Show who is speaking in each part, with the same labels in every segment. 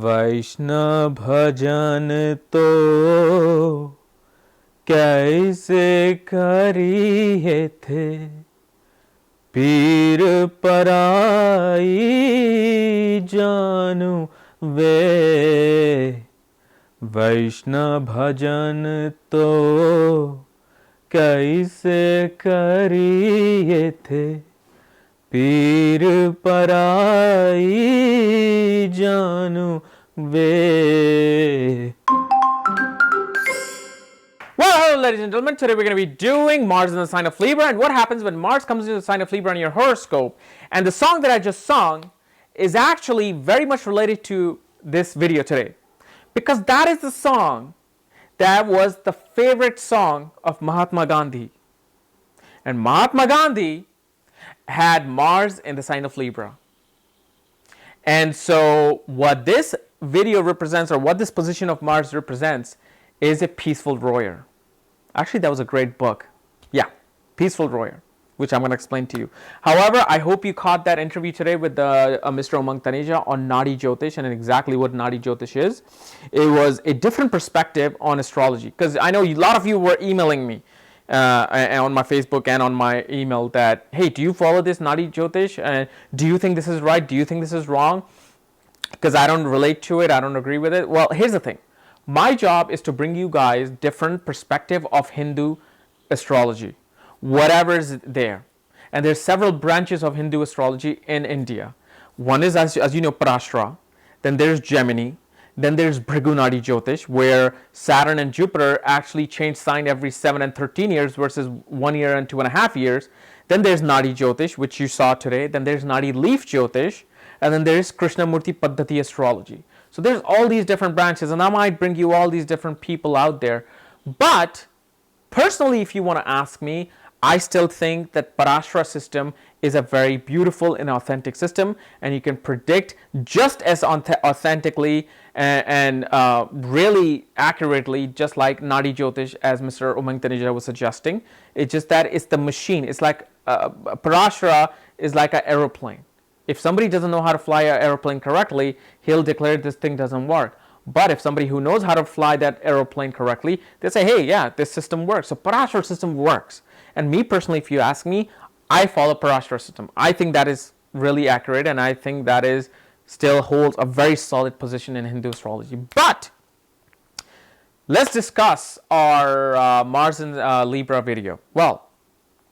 Speaker 1: वैष्णव भजन तो कैसे करिए थे, पीर पराई जानू वे। वैष्णव भजन तो कैसे करिए थे, पीर पराई जानू वे। Well, hello ladies and gentlemen, today we're going to be doing Mars in the sign of Libra and what happens when Mars comes into the sign of Libra in your horoscope. And the song that I just sung is actually very much related to this video today, because that is the song that was the favorite song of Mahatma Gandhi. And Mahatma Gandhi had Mars in the sign of Libra. And so what this video represents, or what this position of Mars represents, is a peaceful warrior. Actually, that was a great book. Yeah, Peaceful Warrior, which I'm going to explain to you. However, I hope you caught that interview today with Mr. Umang Taneja on Nadi Jyotish and exactly what Nadi Jyotish is. It was a different perspective on astrology, because I know a lot of you were emailing me on my Facebook and on my email that, hey, do you follow this Nadi Jyotish? And do you think this is right? Do you think this is wrong? Because I don't relate to it. I don't agree with it. Well, here's the thing. My job is to bring you guys different perspective of Hindu astrology, whatever is there. And there's several branches of Hindu astrology in India. One is, as you know, Parashara. Then there's Gemini. Then there's Bhrigu Nadi Jyotish, where Saturn and Jupiter actually change sign every 7 and 13 years versus 1 year and 2.5 years. Then there's Nadi Jyotish, which you saw today. Then there's Nadi Leaf Jyotish. And then there's Krishnamurti Paddhati astrology. So there's all these different branches, and I might bring you all these different people out there. But personally, if you want to ask me, I still think that Parashara system is a very beautiful and authentic system, and you can predict just as authentically and really accurately, just like Nadi Jyotish, as Mr. Umang Taneja was suggesting. It's just that it's the machine. It's like Parashara is like an aeroplane. If somebody doesn't know how to fly an aeroplane correctly, he'll declare this thing doesn't work. But if somebody who knows how to fly that aeroplane correctly, they say, hey, yeah, this system works. So Parashara system works. And me personally, if you ask me, I follow Parashara system. I think that is really accurate, and I think that is still holds a very solid position in Hindu astrology. But let's discuss our Mars in Libra video. Well,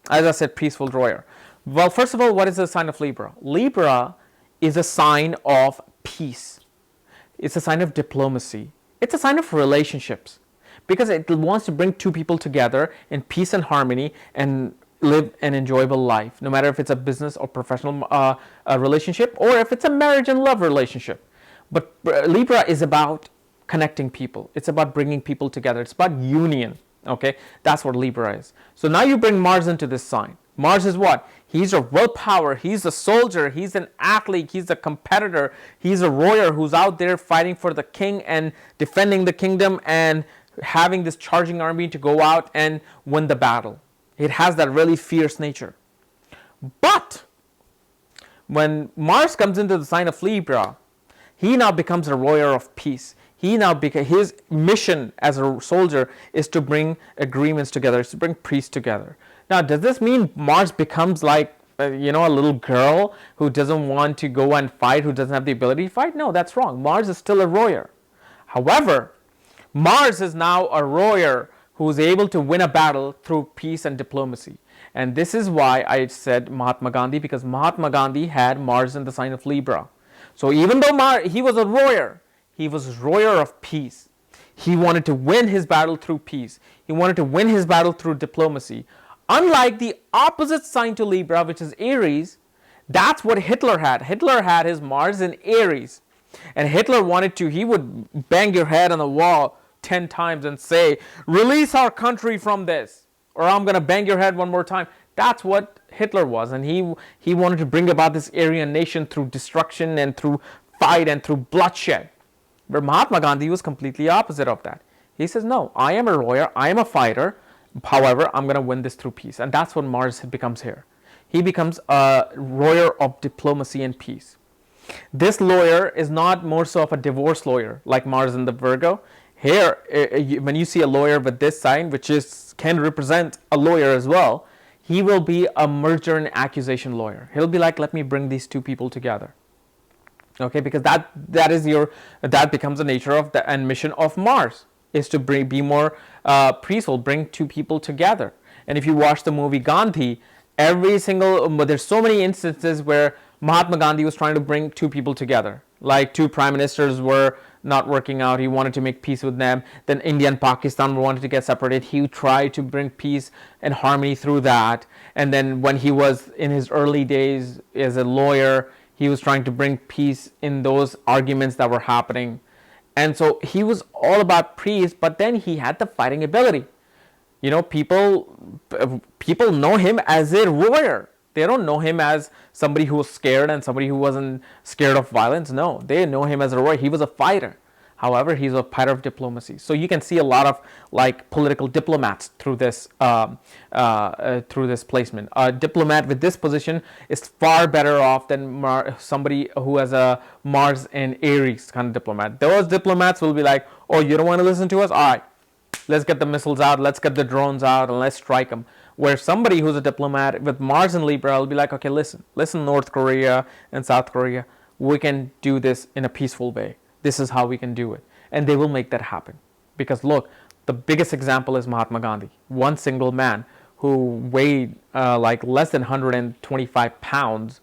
Speaker 1: as I said, peaceful warrior. Well, first of all, what is the sign of Libra? Libra is a sign of peace. It's a sign of diplomacy. It's a sign of relationships, because it wants to bring two people together in peace and harmony and live an enjoyable life, no matter if it's a business or professional relationship, or if it's a marriage and love relationship. But Libra is about connecting people. It's about bringing people together. It's about union. Okay, that's what Libra is. So now you bring Mars into this sign. Mars is what? He's a willpower. He's a soldier. He's an athlete. He's a competitor. He's a warrior who's out there fighting for the king and defending the kingdom and having this charging army to go out and win the battle. It has that really fierce nature. But when Mars comes into the sign of Libra, he now becomes a warrior of peace. His mission as a soldier is to bring agreements together, is to bring peace together. Now, does this mean Mars becomes like, a little girl who doesn't want to go and fight, who doesn't have the ability to fight? No, that's wrong. Mars is still a warrior. However, Mars is now a warrior who is able to win a battle through peace and diplomacy. And this is why I said Mahatma Gandhi, because Mahatma Gandhi had Mars in the sign of Libra. So even though he was a warrior, he was a warrior of peace. He wanted to win his battle through peace. He wanted to win his battle through diplomacy. Unlike the opposite sign to Libra, which is Aries, that's what Hitler had. Hitler had his Mars in Aries. And Hitler he would bang your head on the wall 10 times and say, release our country from this, or I'm going to bang your head one more time. That's what Hitler was. And he wanted to bring about this Aryan nation through destruction and through fight and through bloodshed. But Mahatma Gandhi was completely opposite of that. He says, no, I am a warrior, I am a fighter. However, I'm going to win this through peace. And that's what Mars becomes here. He becomes a warrior of diplomacy and peace. This lawyer is not more so of a divorce lawyer like Mars in the Virgo. Here, when you see a lawyer with this sign, which can represent a lawyer as well, he will be a merger and accusation lawyer. He'll be like, let me bring these two people together. Okay, because that becomes the nature of the and mission of Mars, is to be more peaceful, bring two people together. And if you watch the movie Gandhi, there's so many instances where Mahatma Gandhi was trying to bring two people together. Like two prime ministers were not working out. He wanted to make peace with them. Then India and Pakistan wanted to get separated. He tried to bring peace and harmony through that. And then when he was in his early days as a lawyer, he was trying to bring peace in those arguments that were happening. And so he was all about peace, but then he had the fighting ability. You know, people know him as a warrior. They don't know him as somebody who was scared and somebody who wasn't scared of violence. No, they know him as a warrior. He was a fighter. However, he's a fighter of diplomacy. So you can see a lot of like political diplomats through this placement. A diplomat with this position is far better off than somebody who has a Mars and Aries kind of diplomat. Those diplomats will be like, oh, you don't want to listen to us? All right, let's get the missiles out, let's get the drones out, and let's strike them. Where somebody who's a diplomat with Mars and Libra will be like, okay, listen, North Korea and South Korea, we can do this in a peaceful way. This is how we can do it. And they will make that happen. Because look, the biggest example is Mahatma Gandhi. One single man who weighed like less than 125 pounds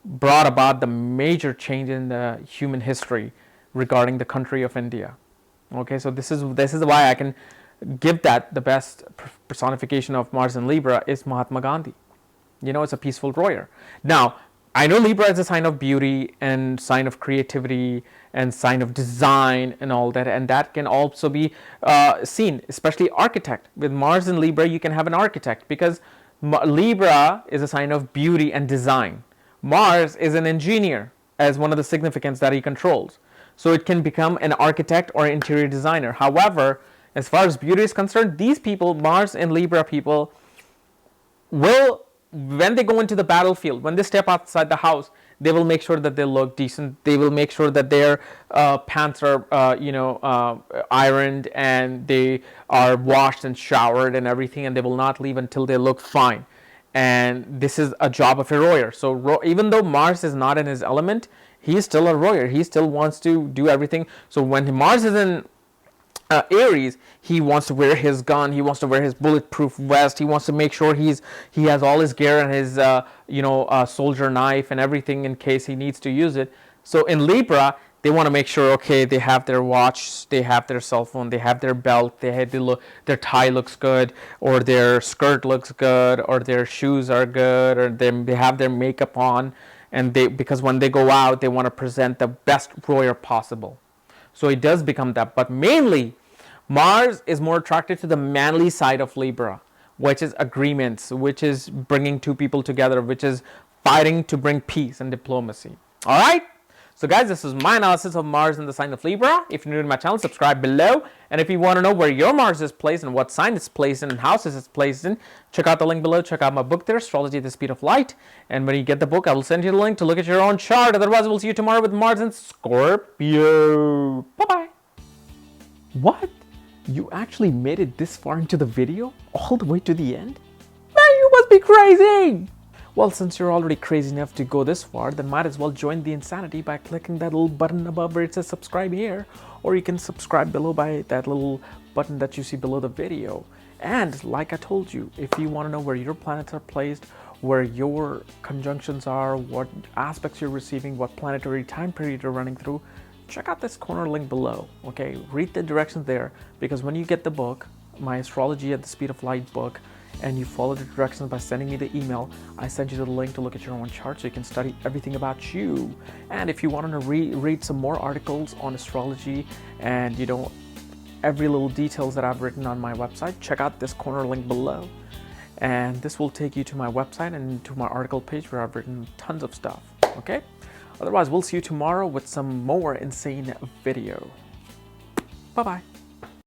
Speaker 1: brought about the major change in the human history regarding the country of India. Okay, so this is why I can give that the best personification of Mars and Libra is Mahatma Gandhi. You know, it's a peaceful warrior. Now, I know Libra is a sign of beauty and sign of creativity and sign of design and all that, and that can also be seen, especially architect. With Mars and Libra, you can have an architect because Libra is a sign of beauty and design. Mars is an engineer as one of the significance that he controls. So it can become an architect or interior designer. However, as far as beauty is concerned, these people, Mars and Libra people, will, when they go into the battlefield, when they step outside the house, they will make sure that they look decent. They will make sure that their pants are, ironed and they are washed and showered and everything, and they will not leave until they look fine. And this is a job of a warrior. So even though Mars is not in his element, he is still a warrior. He still wants to do everything. So when Mars is in Aries, he wants to wear his gun, he wants to wear his bulletproof vest, he wants to make sure he has all his gear and his soldier knife and everything in case he needs to use it. So in Libra, they want to make sure, okay, they have their watch, they have their cell phone, they have their belt, their tie looks good, or their skirt looks good, or their shoes are good, or they have their makeup on, and because when they go out, they want to present the best warrior possible. So it does become that, but mainly Mars is more attracted to the manly side of Libra, which is agreements, which is bringing two people together, which is fighting to bring peace and diplomacy. All right? So guys, this is my analysis of Mars in the sign of Libra. If you're new to my channel, subscribe below. And if you want to know where your Mars is placed and what sign it's placed in and houses it's placed in, check out the link below. Check out my book there, Astrology at the Speed of Light. And when you get the book, I will send you the link to look at your own chart. Otherwise, we'll see you tomorrow with Mars in Scorpio. Bye-bye. What? You actually made it this far into the video? All the way to the end? Man, you must be crazy! Well, since you're already crazy enough to go this far, then might as well join the insanity by clicking that little button above where it says subscribe here, or you can subscribe below by that little button that you see below the video. And like I told you, if you want to know where your planets are placed, where your conjunctions are, what aspects you're receiving, what planetary time period you're running through, check out this corner link below, okay? Read the directions there, because when you get the book, my Astrology at the Speed of Light book, and you follow the directions by sending me the email, I send you the link to look at your own chart so you can study everything about you. And if you want to read some more articles on astrology and every little details that I've written on my website, check out this corner link below. And this will take you to my website and to my article page where I've written tons of stuff, okay? Otherwise, we'll see you tomorrow with some more insane video. Bye-bye.